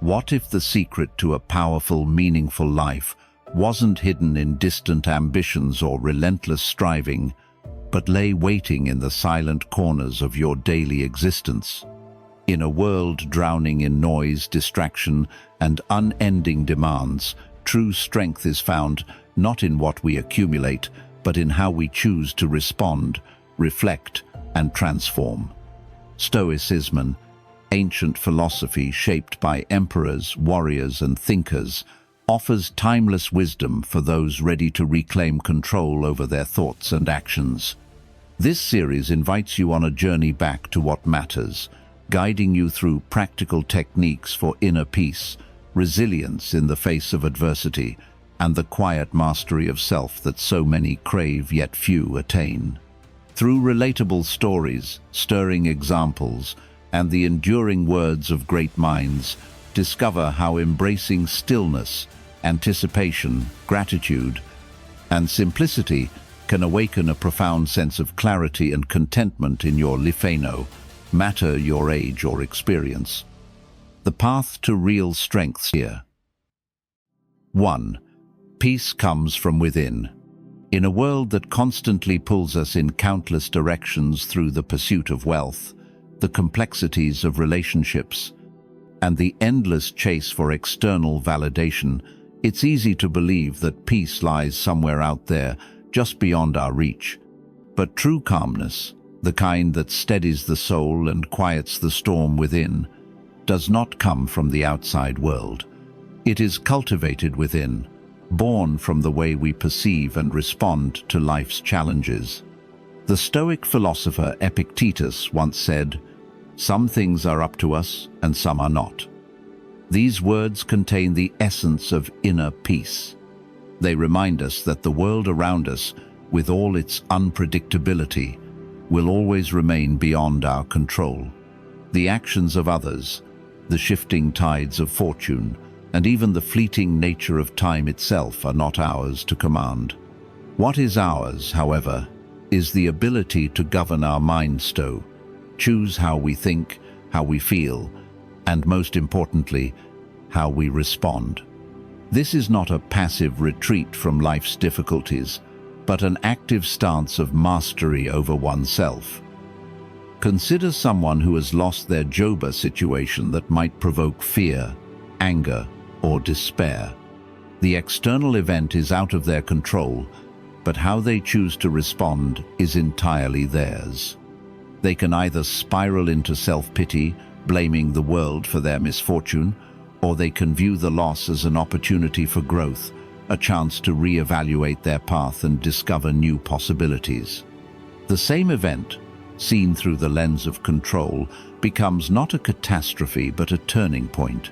What if the secret to a powerful, meaningful life wasn't hidden in distant ambitions or relentless striving, but lay waiting in the silent corners of your daily existence? In a world drowning in noise, distraction, and unending demands, true strength is found not in what we accumulate, but in how we choose to respond, reflect, and transform. Stoicism, ancient philosophy shaped by emperors, warriors, and thinkers, offers timeless wisdom for those ready to reclaim control over their thoughts and actions. This series invites you on a journey back to what matters, guiding you through practical techniques for inner peace, resilience in the face of adversity, and the quiet mastery of self that so many crave yet few attain. Through relatable stories, stirring examples, and the enduring words of great minds, discover how embracing stillness, anticipation, gratitude, and simplicity can awaken a profound sense of clarity and contentment in your life, no matter your age or experience. The path to real strength here. 1. Peace comes from within. In a world that constantly pulls us in countless directions through the pursuit of wealth, the complexities of relationships, and the endless chase for external validation, it's easy to believe that peace lies somewhere out there, just beyond our reach. But true calmness, the kind that steadies the soul and quiets the storm within, does not come from the outside world. It is cultivated within, born from the way we perceive and respond to life's challenges. The Stoic philosopher Epictetus once said, "Some things are up to us and some are not." These words contain the essence of inner peace. They remind us that the world around us, with all its unpredictability, will always remain beyond our control. The actions of others, the shifting tides of fortune, and even the fleeting nature of time itself are not ours to command. What is ours, however, is the ability to govern our mind, choose how we think, how we feel, and most importantly, how we respond. This is not a passive retreat from life's difficulties, but an active stance of mastery over oneself. Consider someone who has lost their job situation that might provoke fear, anger, or despair. The external event is out of their control, but how they choose to respond is entirely theirs. They can either spiral into self-pity, blaming the world for their misfortune, or they can view the loss as an opportunity for growth, a chance to re-evaluate their path and discover new possibilities. The same event, seen through the lens of control, becomes not a catastrophe but a turning point.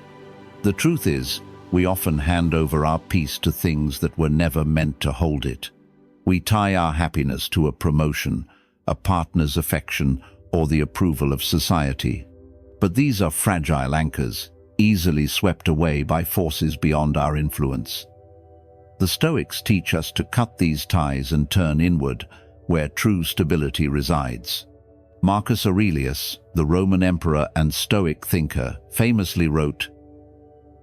The truth is, we often hand over our peace to things that were never meant to hold it. We tie our happiness to a promotion, a partner's affection, or the approval of society. But these are fragile anchors, easily swept away by forces beyond our influence. The Stoics teach us to cut these ties and turn inward, where true stability resides. Marcus Aurelius, the Roman emperor and Stoic thinker, famously wrote,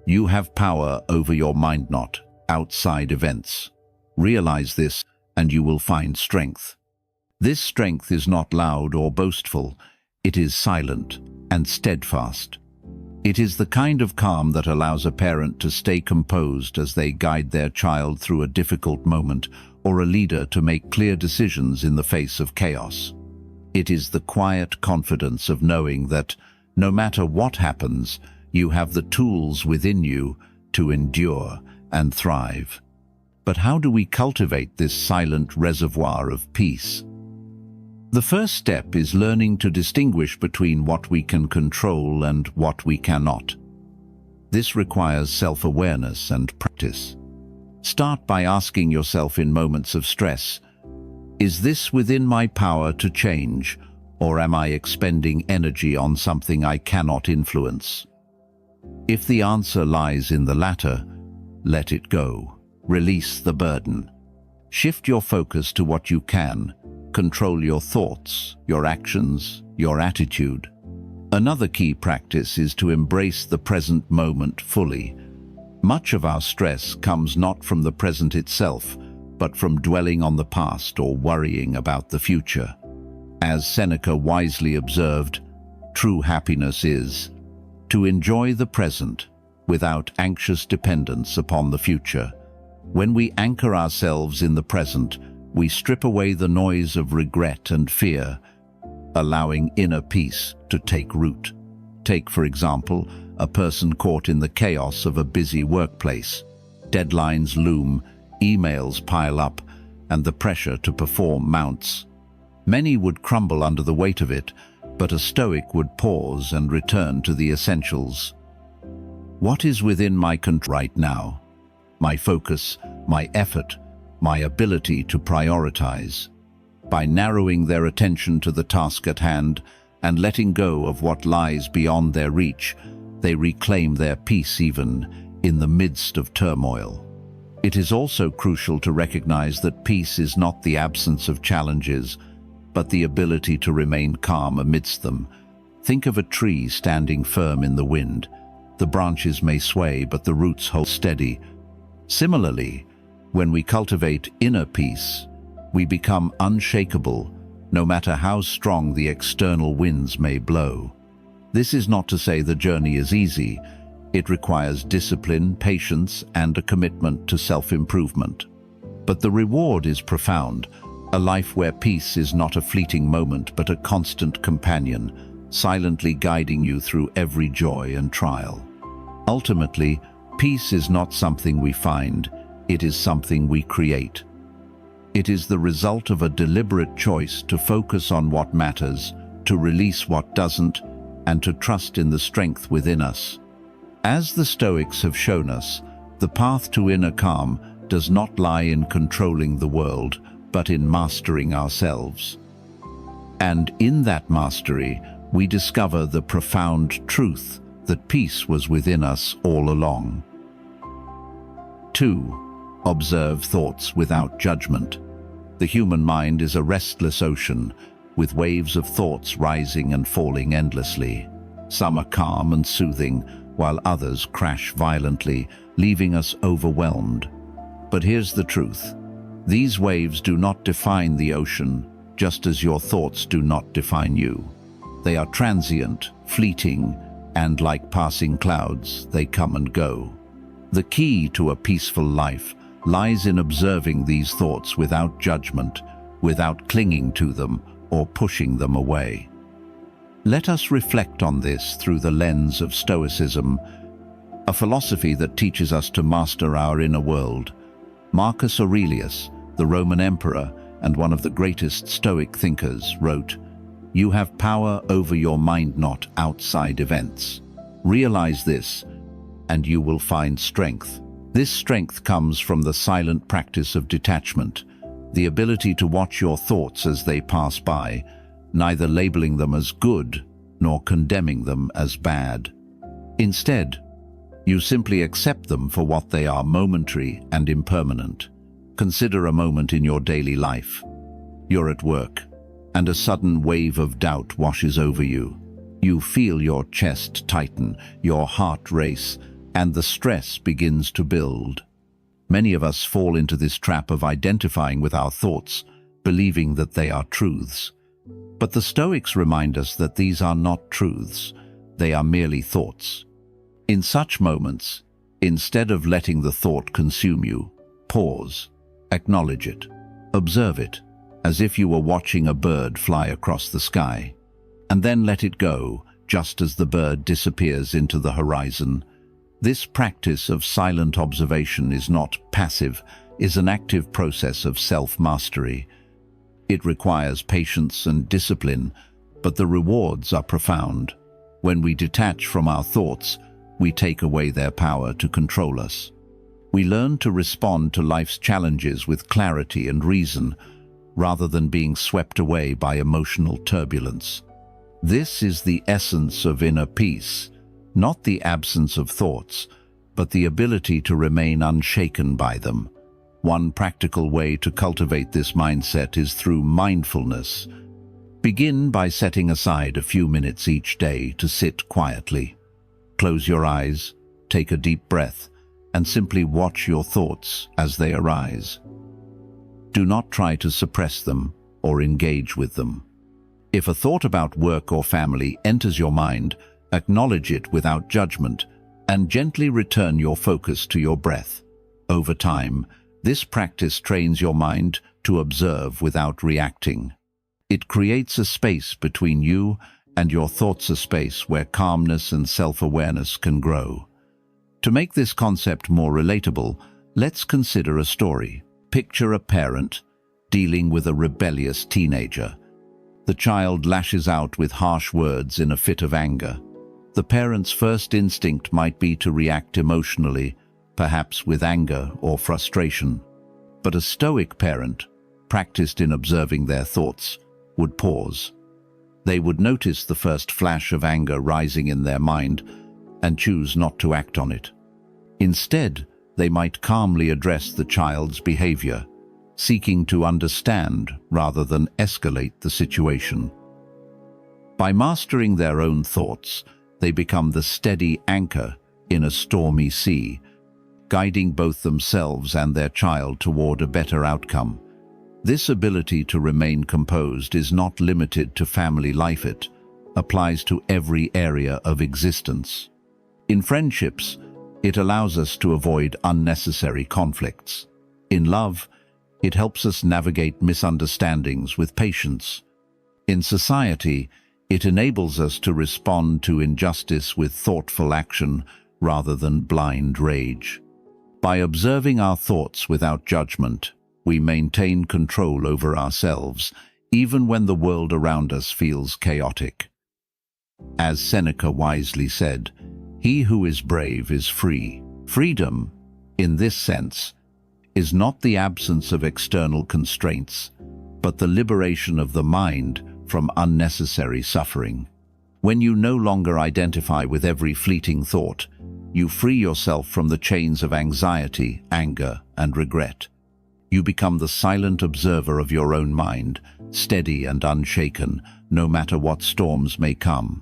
"You have power over your mind, not outside events. Realize this, and you will find strength." This strength is not loud or boastful. It is silent and steadfast. It is the kind of calm that allows a parent to stay composed as they guide their child through a difficult moment, or a leader to make clear decisions in the face of chaos. It is the quiet confidence of knowing that, no matter what happens, you have the tools within you to endure and thrive. But how do we cultivate this silent reservoir of peace? The first step is learning to distinguish between what we can control and what we cannot. This requires self-awareness and practice. Start by asking yourself in moments of stress, is this within my power to change, or am I expending energy on something I cannot influence? If the answer lies in the latter, let it go. Release the burden. Shift your focus to what you can. Control your thoughts, your actions, your attitude. Another key practice is to embrace the present moment fully. Much of our stress comes not from the present itself, but from dwelling on the past or worrying about the future. As Seneca wisely observed, true happiness is to enjoy the present without anxious dependence upon the future. When we anchor ourselves in the present, we strip away the noise of regret and fear, allowing inner peace to take root. Take, for example, a person caught in the chaos of a busy workplace. Deadlines loom, emails pile up, and the pressure to perform mounts. Many would crumble under the weight of it, but a Stoic would pause and return to the essentials. What is within my control right now? My focus, my effort, my ability to prioritize. By narrowing their attention to the task at hand and letting go of what lies beyond their reach, they reclaim their peace even in the midst of turmoil. It is also crucial to recognize that peace is not the absence of challenges, but the ability to remain calm amidst them. Think of a tree standing firm in the wind. The branches may sway, but the roots hold steady. Similarly, when we cultivate inner peace, we become unshakable, no matter how strong the external winds may blow. This is not to say the journey is easy. It requires discipline, patience, and a commitment to self-improvement. But the reward is profound, a life where peace is not a fleeting moment but a constant companion, silently guiding you through every joy and trial. Ultimately, peace is not something we find, it is something we create. It is the result of a deliberate choice to focus on what matters, to release what doesn't, and to trust in the strength within us. As the Stoics have shown us, the path to inner calm does not lie in controlling the world, but in mastering ourselves. And in that mastery, we discover the profound truth that peace was within us all along. 2. Observe thoughts without judgment. The human mind is a restless ocean, with waves of thoughts rising and falling endlessly. Some are calm and soothing, while others crash violently, leaving us overwhelmed. But here's the truth. These waves do not define the ocean, just as your thoughts do not define you. They are transient, fleeting, and like passing clouds, they come and go. The key to a peaceful life lies in observing these thoughts without judgment, without clinging to them or pushing them away. Let us reflect on this through the lens of Stoicism, a philosophy that teaches us to master our inner world. Marcus Aurelius, the Roman emperor and one of the greatest Stoic thinkers, wrote, "You have power over your mind, not outside events. Realize this, and you will find strength." This strength comes from the silent practice of detachment, the ability to watch your thoughts as they pass by, neither labeling them as good nor condemning them as bad. Instead, you simply accept them for what they are, momentary and impermanent. Consider a moment in your daily life. You're at work, and a sudden wave of doubt washes over you. You feel your chest tighten, your heart race, and the stress begins to build. Many of us fall into this trap of identifying with our thoughts, believing that they are truths. But the Stoics remind us that these are not truths, they are merely thoughts. In such moments, instead of letting the thought consume you, pause, acknowledge it, observe it, as if you were watching a bird fly across the sky, and then let it go, just as the bird disappears into the horizon. This practice of silent observation is not passive, is an active process of self-mastery. It requires patience and discipline, but the rewards are profound. When we detach from our thoughts, we take away their power to control us. We learn to respond to life's challenges with clarity and reason, rather than being swept away by emotional turbulence. This is the essence of inner peace, not the absence of thoughts, but the ability to remain unshaken by them. One practical way to cultivate this mindset is through mindfulness. Begin by setting aside a few minutes each day to sit quietly. Close your eyes, take a deep breath, and simply watch your thoughts as they arise. Do not try to suppress them or engage with them. If a thought about work or family enters your mind, acknowledge it without judgment and gently return your focus to your breath. Over time, this practice trains your mind to observe without reacting. It creates a space between you and your thoughts, a space where calmness and self-awareness can grow. To make this concept more relatable, let's consider a story. Picture a parent dealing with a rebellious teenager. The child lashes out with harsh words in a fit of anger. The parent's first instinct might be to react emotionally, perhaps with anger or frustration. But a stoic parent, practiced in observing their thoughts, would pause. They would notice the first flash of anger rising in their mind and choose not to act on it. Instead, they might calmly address the child's behavior, seeking to understand rather than escalate the situation. By mastering their own thoughts, they become the steady anchor in a stormy sea, guiding both themselves and their child toward a better outcome. This ability to remain composed is not limited to family life. It applies to every area of existence. In friendships, it allows us to avoid unnecessary conflicts. In love, it helps us navigate misunderstandings with patience. In society, it enables us to respond to injustice with thoughtful action rather than blind rage. By observing our thoughts without judgment, we maintain control over ourselves, even when the world around us feels chaotic. As Seneca wisely said, "He who is brave is free." Freedom, in this sense, is not the absence of external constraints, but the liberation of the mind from unnecessary suffering. When you no longer identify with every fleeting thought, you free yourself from the chains of anxiety, anger, and regret. You become the silent observer of your own mind, steady and unshaken, no matter what storms may come.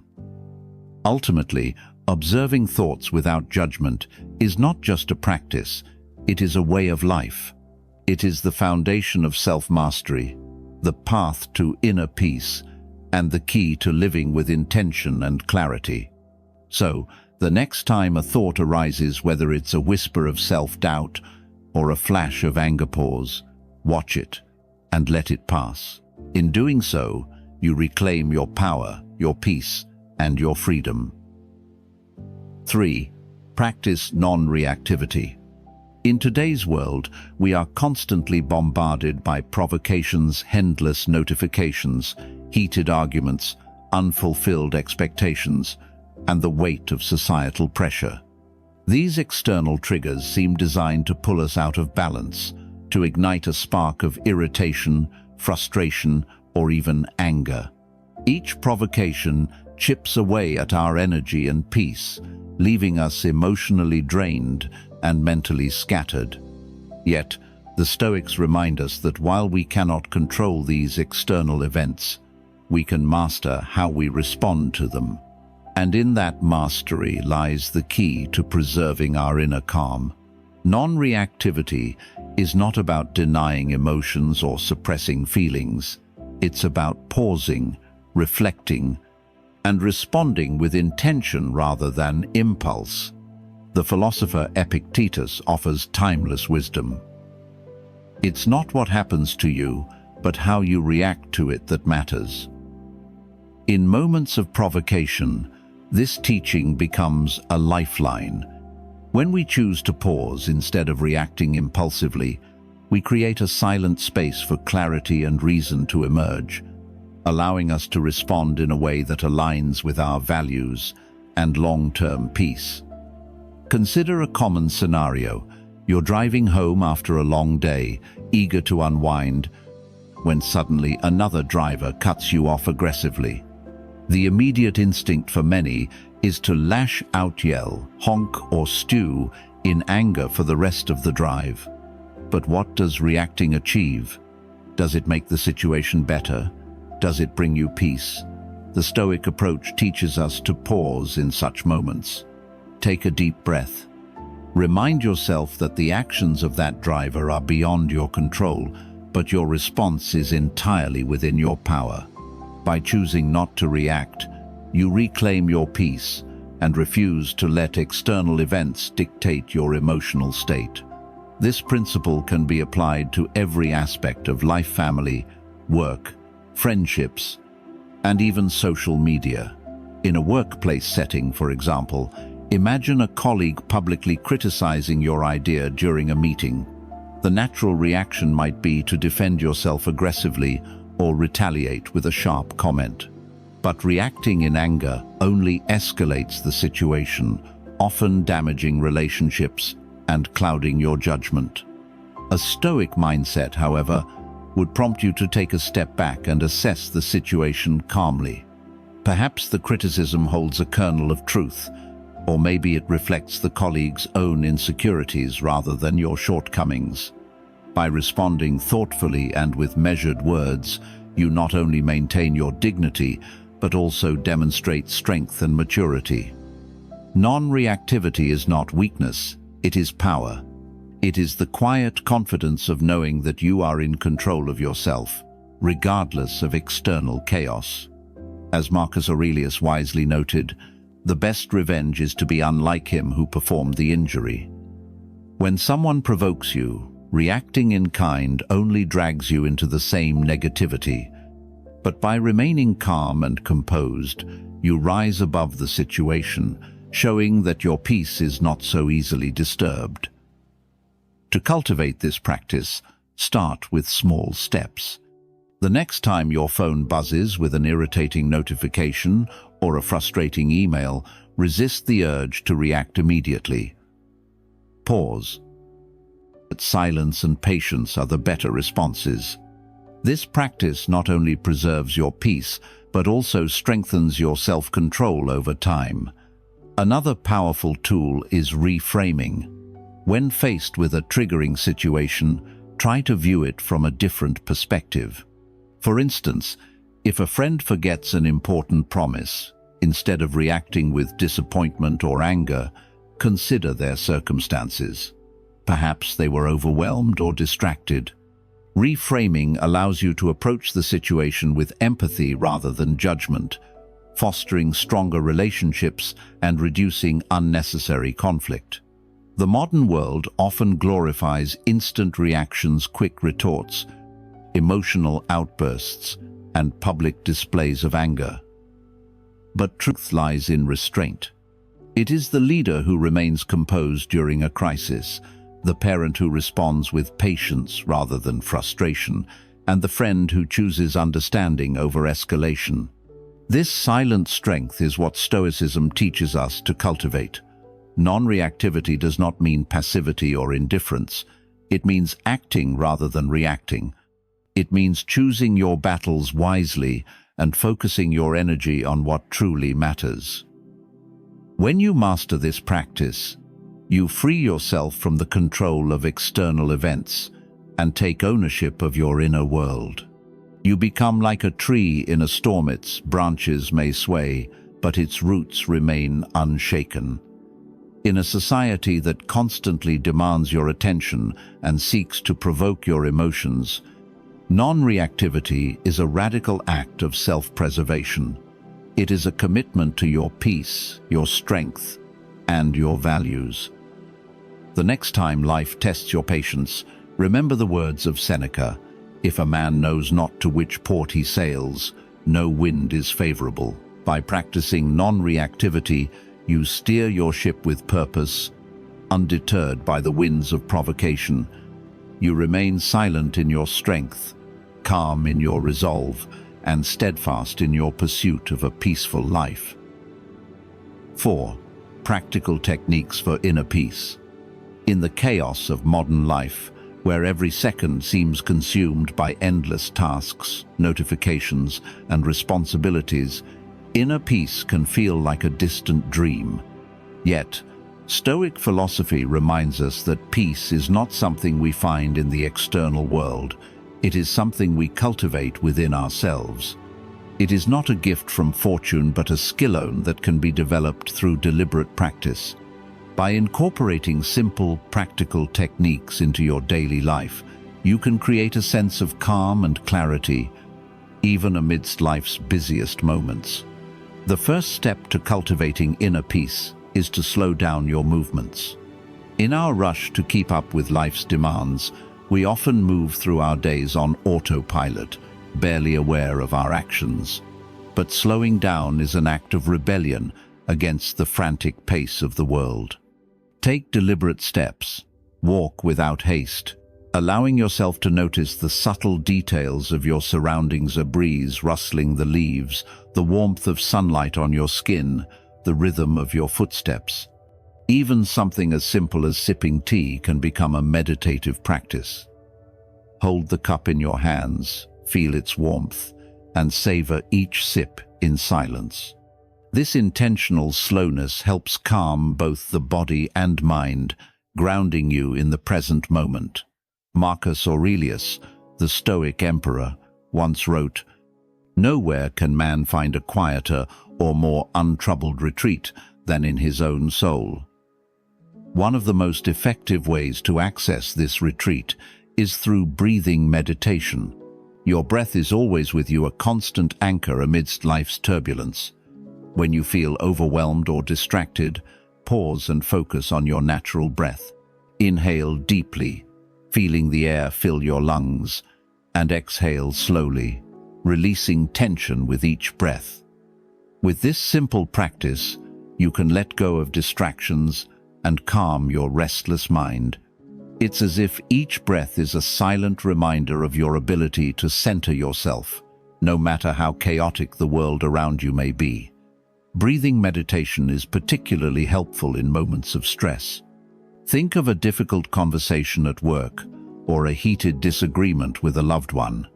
Ultimately, observing thoughts without judgment is not just a practice, it is a way of life. It is the foundation of self-mastery, the path to inner peace, and the key to living with intention and clarity. So, the next time a thought arises, whether it's a whisper of self-doubt or a flash of anger, pause, watch it, and let it pass. In doing so, you reclaim your power, your peace, and your freedom. 3. Practice non-reactivity. In today's world, we are constantly bombarded by provocations, endless notifications, heated arguments, unfulfilled expectations, and the weight of societal pressure. These external triggers seem designed to pull us out of balance, to ignite a spark of irritation, frustration, or even anger. Each provocation chips away at our energy and peace, leaving us emotionally drained and mentally scattered. Yet, the Stoics remind us that while we cannot control these external events, we can master how we respond to them. And in that mastery lies the key to preserving our inner calm. Non-reactivity is not about denying emotions or suppressing feelings. It's about pausing, reflecting, and responding with intention rather than impulse. The philosopher Epictetus offers timeless wisdom. It's not what happens to you, but how you react to it that matters. In moments of provocation, this teaching becomes a lifeline. When we choose to pause instead of reacting impulsively, we create a silent space for clarity and reason to emerge, allowing us to respond in a way that aligns with our values and long-term peace. Consider a common scenario. You're driving home after a long day, eager to unwind, when suddenly another driver cuts you off aggressively. The immediate instinct for many is to lash out, yell, honk, or stew in anger for the rest of the drive. But what does reacting achieve? Does it make the situation better? Does it bring you peace? The Stoic approach teaches us to pause in such moments. Take a deep breath. Remind yourself that the actions of that driver are beyond your control, but your response is entirely within your power. By choosing not to react, you reclaim your peace and refuse to let external events dictate your emotional state. This principle can be applied to every aspect of life: family, work, friendships, and even social media. In a workplace setting, for example, imagine a colleague publicly criticizing your idea during a meeting. The natural reaction might be to defend yourself aggressively or retaliate with a sharp comment. But reacting in anger only escalates the situation, often damaging relationships and clouding your judgment. A Stoic mindset, however, would prompt you to take a step back and assess the situation calmly. Perhaps the criticism holds a kernel of truth, or maybe it reflects the colleague's own insecurities rather than your shortcomings. By responding thoughtfully and with measured words, you not only maintain your dignity, but also demonstrate strength and maturity. Non-reactivity is not weakness, it is power. It is the quiet confidence of knowing that you are in control of yourself, regardless of external chaos. As Marcus Aurelius wisely noted, the best revenge is to be unlike him who performed the injury. When someone provokes you, reacting in kind only drags you into the same negativity. But by remaining calm and composed, you rise above the situation, showing that your peace is not so easily disturbed. To cultivate this practice, start with small steps. The next time your phone buzzes with an irritating notification or a frustrating email, resist the urge to react immediately. Pause. But silence and patience are the better responses. This practice not only preserves your peace, but also strengthens your self-control over time. Another powerful tool is reframing. When faced with a triggering situation, try to view it from a different perspective. For instance, if a friend forgets an important promise, instead of reacting with disappointment or anger, consider their circumstances. Perhaps they were overwhelmed or distracted. Reframing allows you to approach the situation with empathy rather than judgment, fostering stronger relationships and reducing unnecessary conflict. The modern world often glorifies instant reactions, quick retorts, emotional outbursts, and public displays of anger. But truth lies in restraint. It is the leader who remains composed during a crisis, the parent who responds with patience rather than frustration, and the friend who chooses understanding over escalation. This silent strength is what Stoicism teaches us to cultivate. Non-reactivity does not mean passivity or indifference. It means acting rather than reacting. It means choosing your battles wisely and focusing your energy on what truly matters. When you master this practice, you free yourself from the control of external events and take ownership of your inner world. You become like a tree in a storm. Its branches may sway, but its roots remain unshaken. In a society that constantly demands your attention and seeks to provoke your emotions, non-reactivity is a radical act of self-preservation. It is a commitment to your peace, your strength, and your values. The next time life tests your patience, remember the words of Seneca: "If a man knows not to which port he sails, no wind is favorable." By practicing non-reactivity, you steer your ship with purpose, undeterred by the winds of provocation. You remain silent in your strength, calm in your resolve, and steadfast in your pursuit of a peaceful life. 4. Practical techniques for inner peace. In the chaos of modern life, where every second seems consumed by endless tasks, notifications, and responsibilities, inner peace can feel like a distant dream. Yet, Stoic philosophy reminds us that peace is not something we find in the external world. It is something we cultivate within ourselves. It is not a gift from fortune but a skill that can be developed through deliberate practice. By incorporating simple, practical techniques into your daily life, you can create a sense of calm and clarity, even amidst life's busiest moments. The first step to cultivating inner peace is to slow down your movements. In our rush to keep up with life's demands, we often move through our days on autopilot, barely aware of our actions. But slowing down is an act of rebellion against the frantic pace of the world. Take deliberate steps. Walk without haste, allowing yourself to notice the subtle details of your surroundings: a breeze rustling the leaves, the warmth of sunlight on your skin, the rhythm of your footsteps. Even something as simple as sipping tea can become a meditative practice. Hold the cup in your hands, feel its warmth, and savor each sip in silence. This intentional slowness helps calm both the body and mind, grounding you in the present moment. Marcus Aurelius, the Stoic emperor, once wrote, "Nowhere can man find a quieter or more untroubled retreat than in his own soul." One of the most effective ways to access this retreat is through breathing meditation. Your breath is always with you, a constant anchor amidst life's turbulence. When you feel overwhelmed or distracted, pause and focus on your natural breath. Inhale deeply, feeling the air fill your lungs, and exhale slowly, releasing tension with each breath. With this simple practice, you can let go of distractions and calm your restless mind. It's as if each breath is a silent reminder of your ability to center yourself, no matter how chaotic the world around you may be. Breathing meditation is particularly helpful in moments of stress. Think of a difficult conversation at work or a heated disagreement with a loved one.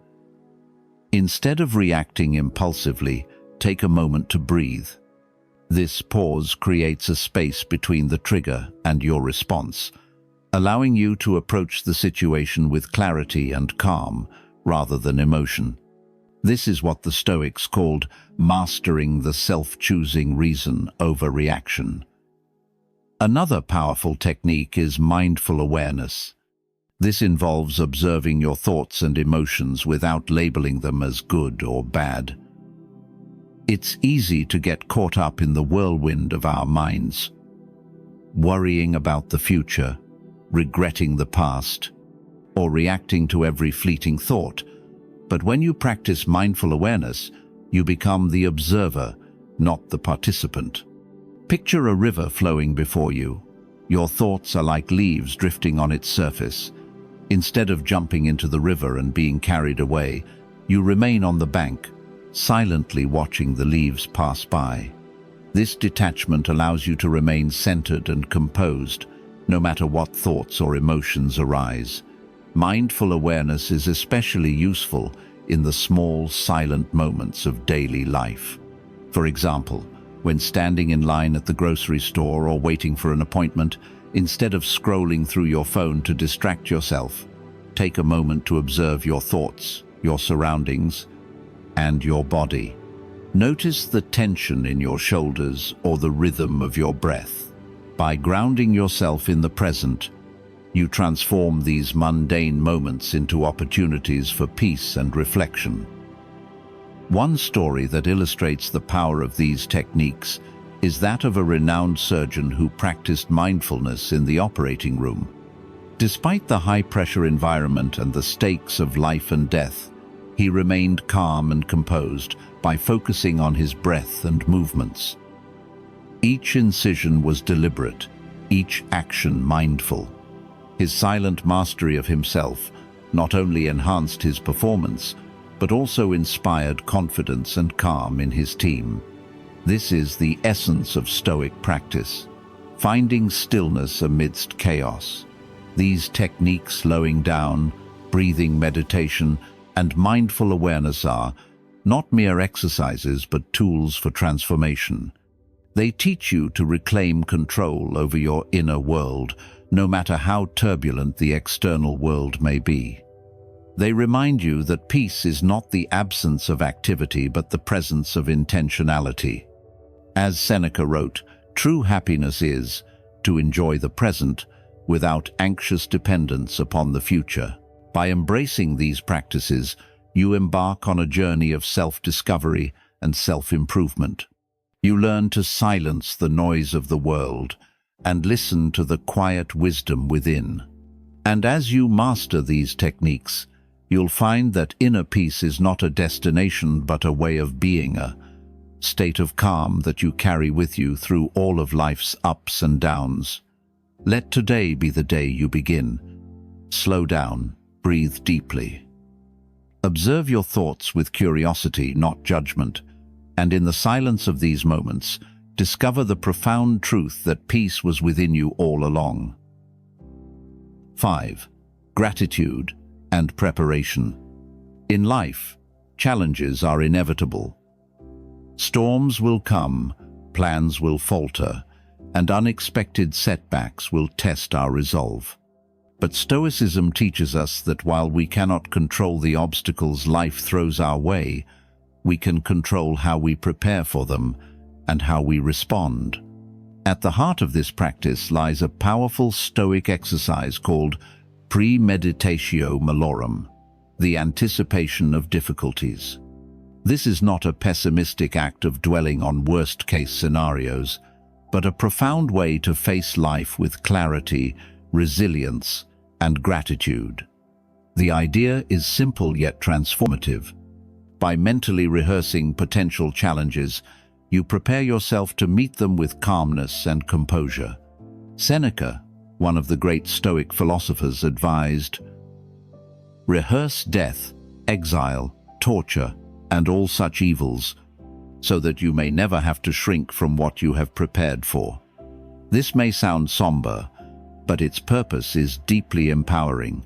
Instead of reacting impulsively, take a moment to breathe. This pause creates a space between the trigger and your response, allowing you to approach the situation with clarity and calm rather than emotion. This is what the Stoics called mastering the self-choosing reason over reaction. Another powerful technique is mindful awareness. This involves observing your thoughts and emotions without labeling them as good or bad. It's easy to get caught up in the whirlwind of our minds, worrying about the future, regretting the past, or reacting to every fleeting thought. But when you practice mindful awareness, you become the observer, not the participant. Picture a river flowing before you. Your thoughts are like leaves drifting on its surface. Instead of jumping into the river and being carried away, you remain on the bank, silently watching the leaves pass by. This detachment allows you to remain centered and composed, no matter what thoughts or emotions arise. Mindful awareness is especially useful in the small, silent moments of daily life. For example, when standing in line at the grocery store or waiting for an appointment, instead of scrolling through your phone to distract yourself, take a moment to observe your thoughts, your surroundings, and your body. Notice the tension in your shoulders or the rhythm of your breath. By grounding yourself in the present, you transform these mundane moments into opportunities for peace and reflection. One story that illustrates the power of these techniques is that of a renowned surgeon who practiced mindfulness in the operating room. Despite the high-pressure environment and the stakes of life and death, he remained calm and composed by focusing on his breath and movements. Each incision was deliberate, each action mindful. His silent mastery of himself not only enhanced his performance, but also inspired confidence and calm in his team. This is the essence of Stoic practice, finding stillness amidst chaos. These techniques, slowing down, breathing meditation, and mindful awareness, are not mere exercises but tools for transformation. They teach you to reclaim control over your inner world, no matter how turbulent the external world may be. They remind you that peace is not the absence of activity but the presence of intentionality. As Seneca wrote, true happiness is to enjoy the present without anxious dependence upon the future. By embracing these practices, you embark on a journey of self-discovery and self-improvement. You learn to silence the noise of the world and listen to the quiet wisdom within. And as you master these techniques, you'll find that inner peace is not a destination but a way of being, a state of calm that you carry with you through all of life's ups and downs. Let today be the day you begin. Slow down, breathe deeply. Observe your thoughts with curiosity, not judgment, and in the silence of these moments, discover the profound truth that peace was within you all along. 5. Gratitude and preparation. In life, challenges are inevitable. Storms will come, plans will falter, and unexpected setbacks will test our resolve. But Stoicism teaches us that while we cannot control the obstacles life throws our way, we can control how we prepare for them and how we respond. At the heart of this practice lies a powerful Stoic exercise called premeditatio malorum, the anticipation of difficulties. This is not a pessimistic act of dwelling on worst-case scenarios, but a profound way to face life with clarity, resilience, and gratitude. The idea is simple yet transformative. By mentally rehearsing potential challenges, you prepare yourself to meet them with calmness and composure. Seneca, one of the great Stoic philosophers, advised, "Rehearse death, exile, torture, and all such evils, so that you may never have to shrink from what you have prepared for." This may sound somber, but its purpose is deeply empowering.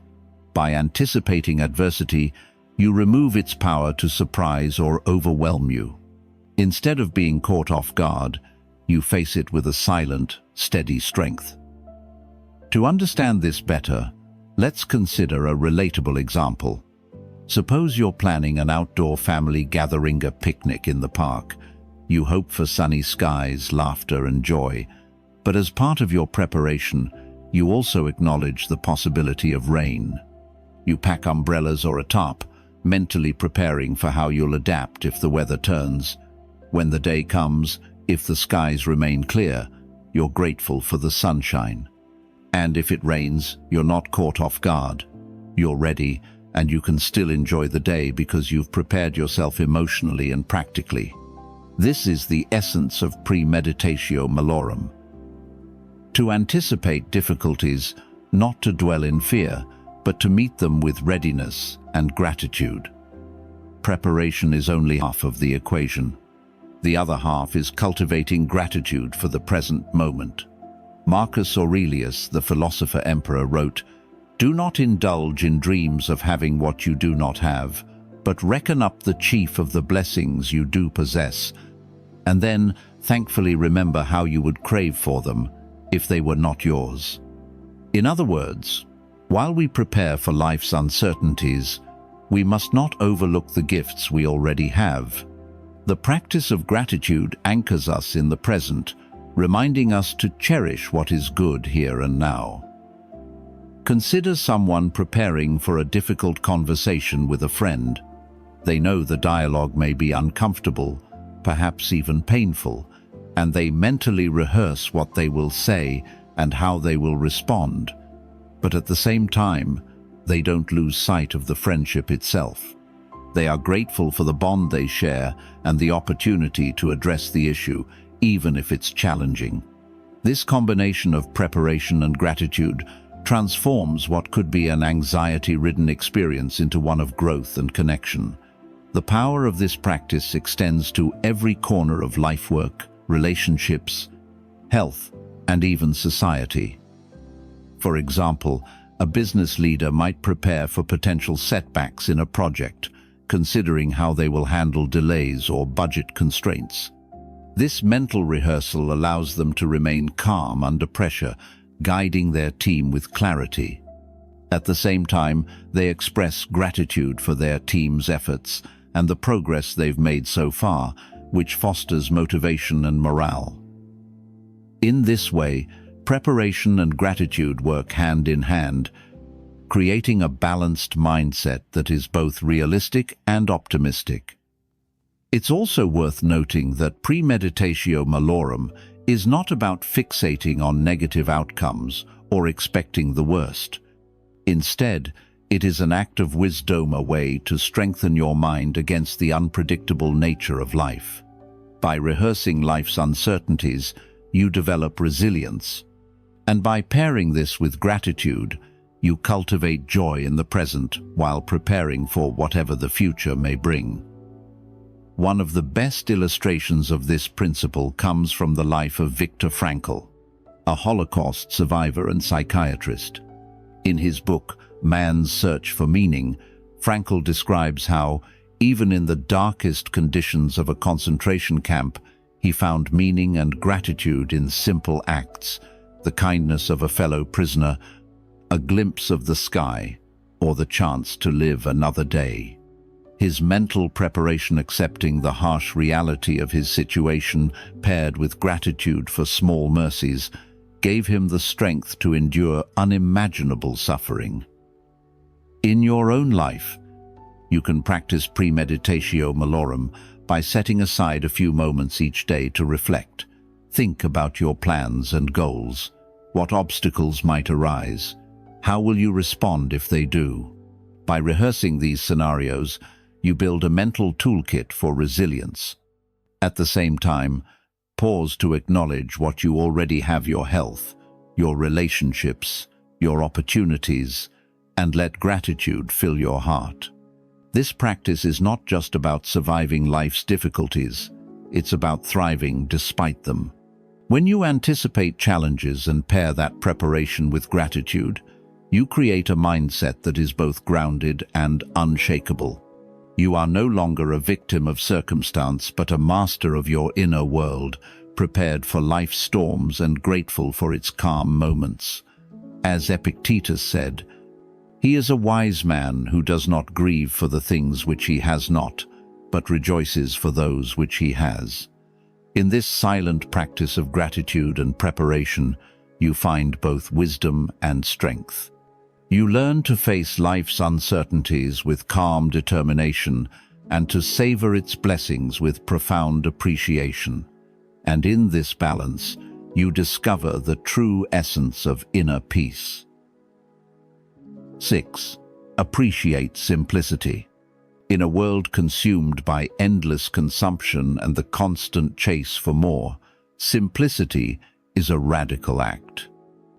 By anticipating adversity, you remove its power to surprise or overwhelm you. Instead of being caught off guard, you face it with a silent, steady strength. To understand this better, let's consider a relatable example. Suppose you're planning an outdoor family gathering, a picnic in the park. You hope for sunny skies, laughter, and joy. But as part of your preparation, you also acknowledge the possibility of rain. You pack umbrellas or a tarp, mentally preparing for how you'll adapt if the weather turns. When the day comes, if the skies remain clear, you're grateful for the sunshine. And if it rains, you're not caught off guard. You're ready, and you can still enjoy the day because you've prepared yourself emotionally and practically. This is the essence of premeditatio malorum. To anticipate difficulties, not to dwell in fear, but to meet them with readiness and gratitude. Preparation is only half of the equation. The other half is cultivating gratitude for the present moment. Marcus Aurelius, the philosopher emperor, wrote, "Do not indulge in dreams of having what you do not have, but reckon up the chief of the blessings you do possess, and then thankfully remember how you would crave for them if they were not yours." In other words, while we prepare for life's uncertainties, we must not overlook the gifts we already have. The practice of gratitude anchors us in the present, reminding us to cherish what is good here and now. Consider someone preparing for a difficult conversation with a friend. They know the dialogue may be uncomfortable, perhaps even painful, and they mentally rehearse what they will say and how they will respond. But at the same time, they don't lose sight of the friendship itself. They are grateful for the bond they share and the opportunity to address the issue, even if it's challenging. This combination of preparation and gratitude transforms what could be an anxiety-ridden experience into one of growth and connection. The power of this practice extends to every corner of life, work, relationships, health, and even society. For example, a business leader might prepare for potential setbacks in a project, considering how they will handle delays or budget constraints. This mental rehearsal allows them to remain calm under pressure, guiding their team with clarity. At the same time, they express gratitude for their team's efforts and the progress they've made so far, which fosters motivation and morale. In this way, preparation and gratitude work hand in hand, creating a balanced mindset that is both realistic and optimistic. It's also worth noting that premeditatio malorum is not about fixating on negative outcomes or expecting the worst. Instead, it is an act of wisdom, a way to strengthen your mind against the unpredictable nature of life. By rehearsing life's uncertainties, you develop resilience. And by pairing this with gratitude, you cultivate joy in the present while preparing for whatever the future may bring. One of the best illustrations of this principle comes from the life of Viktor Frankl, a Holocaust survivor and psychiatrist. In his book, Man's Search for Meaning, Frankl describes how, even in the darkest conditions of a concentration camp, he found meaning and gratitude in simple acts, the kindness of a fellow prisoner, a glimpse of the sky, or the chance to live another day. His mental preparation, accepting the harsh reality of his situation, paired with gratitude for small mercies, gave him the strength to endure unimaginable suffering. In your own life, you can practice premeditatio malorum by setting aside a few moments each day to reflect. Think about your plans and goals. What obstacles might arise? How will you respond if they do? By rehearsing these scenarios, you build a mental toolkit for resilience. At the same time, pause to acknowledge what you already have: your health, your relationships, your opportunities, and let gratitude fill your heart. This practice is not just about surviving life's difficulties, it's about thriving despite them. When you anticipate challenges and pair that preparation with gratitude, you create a mindset that is both grounded and unshakable. You are no longer a victim of circumstance, but a master of your inner world, prepared for life's storms and grateful for its calm moments. As Epictetus said, "He is a wise man who does not grieve for the things which he has not, but rejoices for those which he has." In this silent practice of gratitude and preparation, you find both wisdom and strength. You learn to face life's uncertainties with calm determination and to savor its blessings with profound appreciation. And in this balance, you discover the true essence of inner peace. 6. Appreciate simplicity. In a world consumed by endless consumption and the constant chase for more, simplicity is a radical act.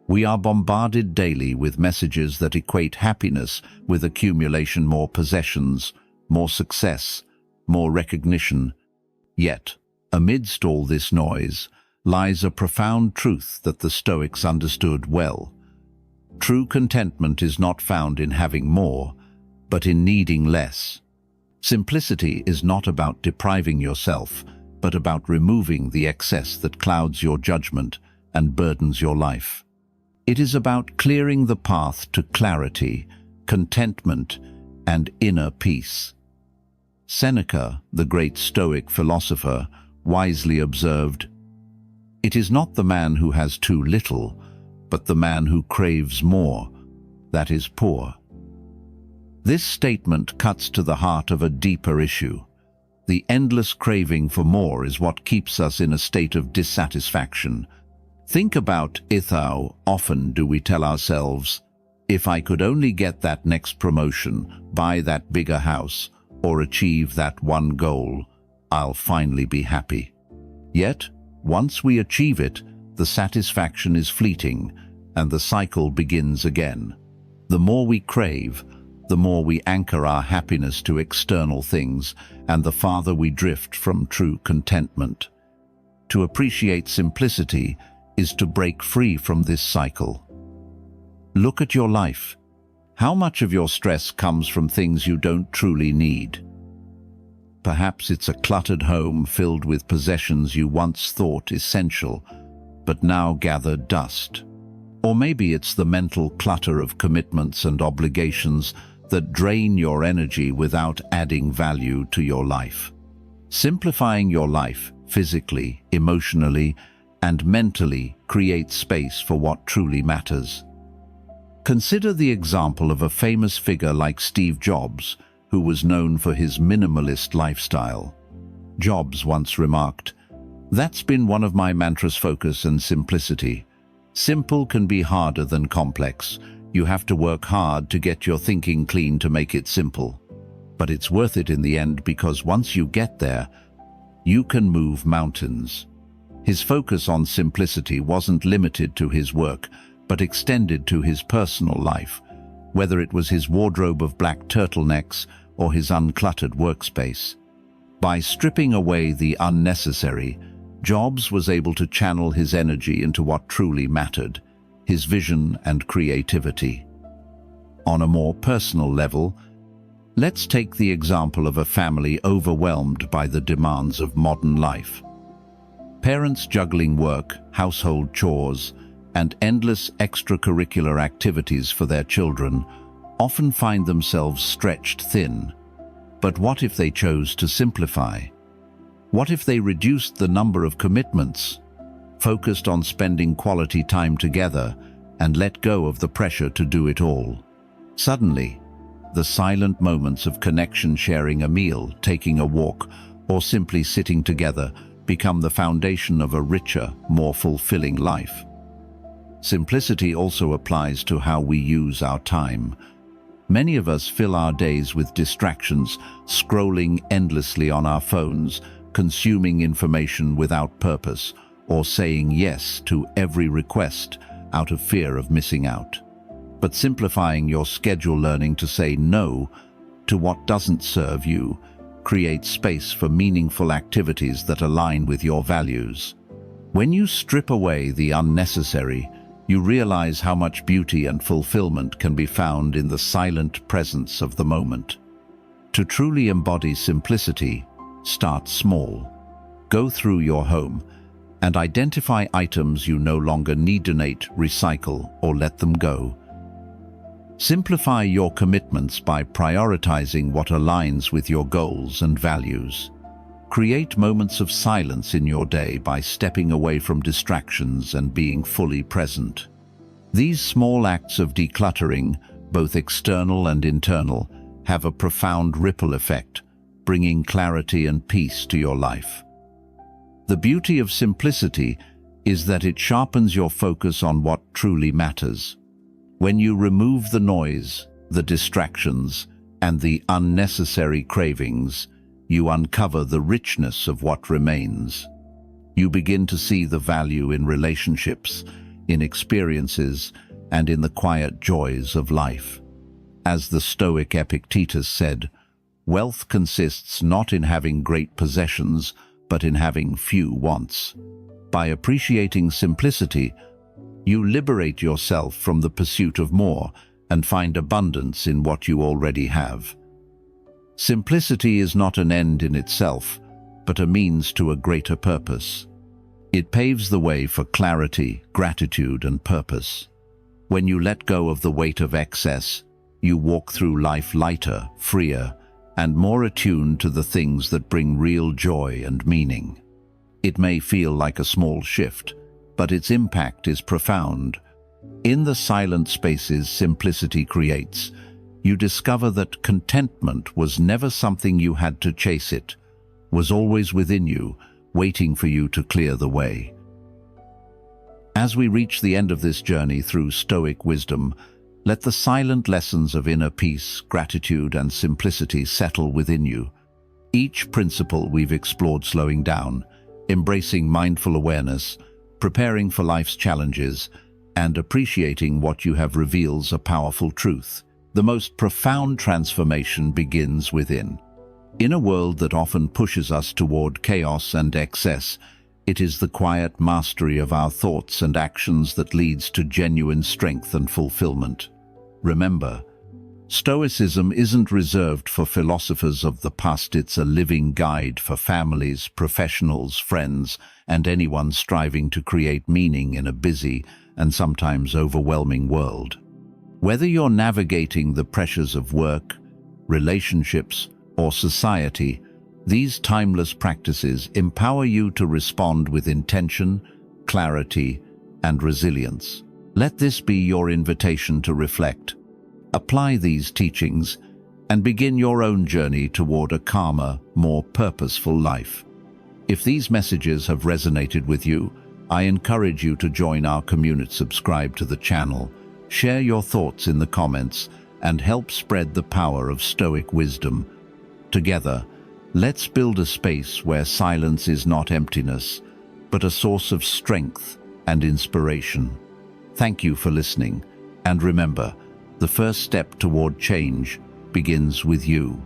We are bombarded daily with messages that equate happiness with accumulation: more possessions, more success, more recognition. Yet, amidst all this noise, lies a profound truth that the Stoics understood well. True contentment is not found in having more, but in needing less. Simplicity is not about depriving yourself, but about removing the excess that clouds your judgment and burdens your life. It is about clearing the path to clarity, contentment, and inner peace. Seneca, the great Stoic philosopher, wisely observed, "It is not the man who has too little, but the man who craves more, that is poor." This statement cuts to the heart of a deeper issue. The endless craving for more is what keeps us in a state of dissatisfaction. Think about it. How often do we tell ourselves, "If I could only get that next promotion, buy that bigger house, or achieve that one goal, I'll finally be happy." Yet, once we achieve it, the satisfaction is fleeting, and the cycle begins again. The more we crave, the more we anchor our happiness to external things, and the farther we drift from true contentment. To appreciate simplicity is to break free from this cycle. Look at your life. How much of your stress comes from things you don't truly need? Perhaps it's a cluttered home filled with possessions you once thought essential, but now gather dust. Or maybe it's the mental clutter of commitments and obligations that drain your energy without adding value to your life. Simplifying your life, physically, emotionally, and mentally, creates space for what truly matters. Consider the example of a famous figure like Steve Jobs, who was known for his minimalist lifestyle. Jobs once remarked, "That's been one of my mantras: focus and simplicity. Simple can be harder than complex. You have to work hard to get your thinking clean to make it simple. But it's worth it in the end, because once you get there, you can move mountains." His focus on simplicity wasn't limited to his work, but extended to his personal life, whether it was his wardrobe of black turtlenecks or his uncluttered workspace. By stripping away the unnecessary, Jobs was able to channel his energy into what truly mattered: his vision and creativity. On a more personal level, let's take the example of a family overwhelmed by the demands of modern life. Parents juggling work, household chores, and endless extracurricular activities for their children often find themselves stretched thin. But what if they chose to simplify? What if they reduced the number of commitments, focused on spending quality time together, and let go of the pressure to do it all? Suddenly, the silent moments of connection, sharing a meal, taking a walk, or simply sitting together, become the foundation of a richer, more fulfilling life. Simplicity also applies to how we use our time. Many of us fill our days with distractions, scrolling endlessly on our phones, consuming information without purpose, or saying yes to every request out of fear of missing out. But simplifying your schedule, learning to say no to what doesn't serve you, creates space for meaningful activities that align with your values. When you strip away the unnecessary, you realize how much beauty and fulfillment can be found in the silent presence of the moment. To truly embody simplicity, start small. Go through your home and identify items you no longer need, donate, recycle, or let them go. Simplify your commitments by prioritizing what aligns with your goals and values. Create moments of silence in your day by stepping away from distractions and being fully present. These small acts of decluttering, both external and internal, have a profound ripple effect, bringing clarity and peace to your life. The beauty of simplicity is that it sharpens your focus on what truly matters. When you remove the noise, the distractions, and the unnecessary cravings, you uncover the richness of what remains. You begin to see the value in relationships, in experiences, and in the quiet joys of life. As the Stoic Epictetus said, "Wealth consists not in having great possessions, but in having few wants." By appreciating simplicity, you liberate yourself from the pursuit of more and find abundance in what you already have. Simplicity is not an end in itself, but a means to a greater purpose. It paves the way for clarity, gratitude, and purpose. When you let go of the weight of excess, you walk through life lighter, freer, and more attuned to the things that bring real joy and meaning. It may feel like a small shift, but its impact is profound. In the silent spaces simplicity creates, you discover that contentment was never something you had to chase. It was always within you, waiting for you to clear the way. As we reach the end of this journey through Stoic wisdom, let the silent lessons of inner peace, gratitude, and simplicity settle within you. Each principle we've explored: slowing down, embracing mindful awareness, preparing for life's challenges, and appreciating what you have, reveals a powerful truth. The most profound transformation begins within. In a world that often pushes us toward chaos and excess, it is the quiet mastery of our thoughts and actions that leads to genuine strength and fulfillment. Remember, Stoicism isn't reserved for philosophers of the past. It's a living guide for families, professionals, friends, and anyone striving to create meaning in a busy and sometimes overwhelming world. Whether you're navigating the pressures of work, relationships, or society, these timeless practices empower you to respond with intention, clarity, and resilience. Let this be your invitation to reflect. Apply these teachings and begin your own journey toward a calmer, more purposeful life. If these messages have resonated with you, I encourage you to join our community, subscribe to the channel, share your thoughts in the comments, and help spread the power of Stoic wisdom. Together, let's build a space where silence is not emptiness, but a source of strength and inspiration. Thank you for listening, and remember, the first step toward change begins with you.